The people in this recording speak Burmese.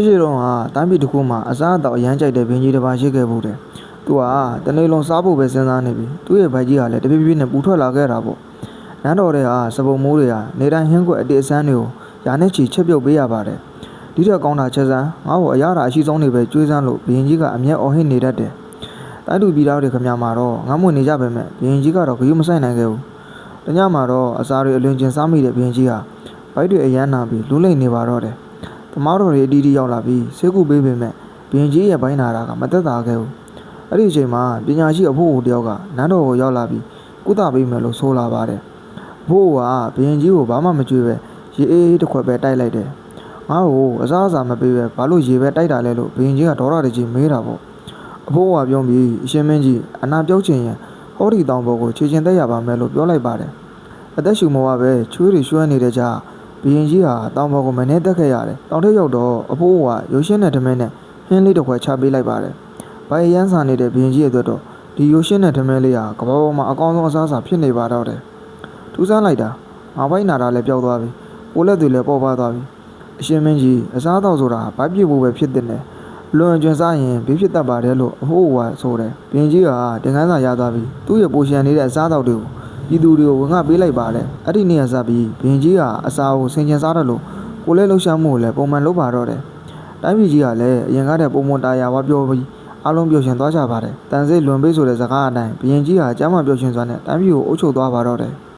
ရှိတော့ဟာတိုင်းပြည်တစ်ခုမှာအစားအသောက်အရမ်းကြိုက်တဲ့ဘင်းကြီးတစ်ပါးရှိခဲ့ဘူးတယ်။သူကတနေ့လုံးစားဖို့ပဲစဉ်းစားနေပြီ။သူ့ရဲ့ဗိုက်ကြီးကလည်းတဖြည်းဖြည်းနဲ့ပူထွက်လာခဲ့တာပေါ့။နန်းတော်တွေကစပုံမိုးတွေကနေတိုင်းဟင်းကွက်အတေအဆန်းတွေကိုယာနဲ့ချီချက်ပြုတ်ပေးရပါတယ်။ဒီထက်ကောင်းတာချက်စမ်းငါ့ကိုအရသာအရှိဆုံးတွေပဲကျွေးစမ်းလို့ဘင်းကြီးကအမျက်အော်ဟစ်နေတတ်တယ်။တိုင်းသူပြည်သားတွေခင်ဗျာမှာတော့ငါ့မွေနေကြပဲမဲ့ဘင်းကြီးကတော့ဂရုမစိုက်နိုင်ခဲ့ဘူး။တညမှာတော့အစာတွေအလွန်ကျင်စားမိတဲ့ဘင်းကြီးဟာဗိုက်တွေအရမ်းနာပြီးလူးလိမ့်နေပါတော့တယ်။သမားတော်တွေအတီးတီးရောက်လာပြီးဆေးကုပေးပေမဲ့ဘင်းကြီးရဲ့ဘိုင်းနာတာကမသက်သာခဲ့ဘူး။အဲ့ဒီအချိန်မှာပညာရှိအဖိုးအိုတယောက်ကနန်းတော်ကိုရောက်လာပြီးကုသပေးမယ်လို့ဆိုလာပါတယ်။အဖိုးအိုကဘင်းကြီးကိုဘာမှမကြွေးပဲရေအေးတစ်ခွက်ပဲတိုက်လိုက်တယ်။ငါ့ကိုအစားအစာမပေးပဲဘာလို့ရေပဲတိုက်တာလဲလို့ဘင်းကြီးကဒေါသတကြီးမေးတာပေါ့။အဖိုးအိုကပြောပြီးအရှင်မင်းကြီးအနာပြောချင်ရင်ဟောဒီတောင်ပေါ်ကိုခြေချင်တက်ရပါမယ်လို့ပြောလိုက်ပါတယ်။အသက်ရှူမောကပဲချွေးတွေရွှဲနေတဲ့ကြားဘရင်ကြီးဟာတောင်ပေါ်ကိုမနေတက်ခဲ့ရတယ်။တောင်ထက်ရောက်တော့အဖိုးကရုပ်ရှင်နဲ့ထမင်းနဲ့ဟင်းလေးတစ်ခွက်ချပေးလိုက်ပါတယ်။ဗိုင်ရမ်းစာနေတဲ့ဘရင်ကြီးရဲ့အတွက်တော့ဒီရုပ်ရှင်နဲ့ထမင်းလေးဟာကဘာပေါ်မှာအကောင်းဆုံးအစားအစာဖြစ်နေပါတော့တယ်။ထူးဆန်းလိုက်တာငါဘိုက်နာတာလည်းပျောက်သွားပြီ။ပိုးလက်တွေလည်းပေါ်ပါသွားပြီ။အရှင်မင်းကြီးအစားအသောက်ဆိုတာဗိုက်ပြည့်ဖို့ပဲဖြစ်တဲ့နဲ့လွန်ကျွံစားရင်ဘေးဖြစ်တတ်ပါတယ်လို့အဖိုးကဆိုတယ်။ဘရင်ကြီးကတင်ကန်းစာရသွားပြီးသူ့ရဲ့ပိုရှန်နေတဲ့အစားအသောက်တွေကိုပြည်သူတွေကိုဝင်ငှပေးလိုက်ပါတယ်။အဲ့ဒီနေ့ကစပြီးဘရင်ကြီးကအစာကိုဆင်ခြင်စားတယ်လို့ကိုလည်းလှုပ်ရှားမှုကိုလည်းပုံမှန်လုပ်ပါတော့တယ်။တိုင်းပြည်ကြီးကလည်းအရင်ကတည်းပုံမတာယာဝပြောပြီးအားလုံးပျော်ရွှင်သွားကြပါတယ်။တန်စိတ်လွန်ပေးဆိုတဲ့စကားအတိုင်းဘရင်ကြီးကကျမ်းမာပျော်ရွှင်စွာနဲ့တိုင်းပြည်ကိုအုပ်ချုပ်သွားပါတော့တယ်။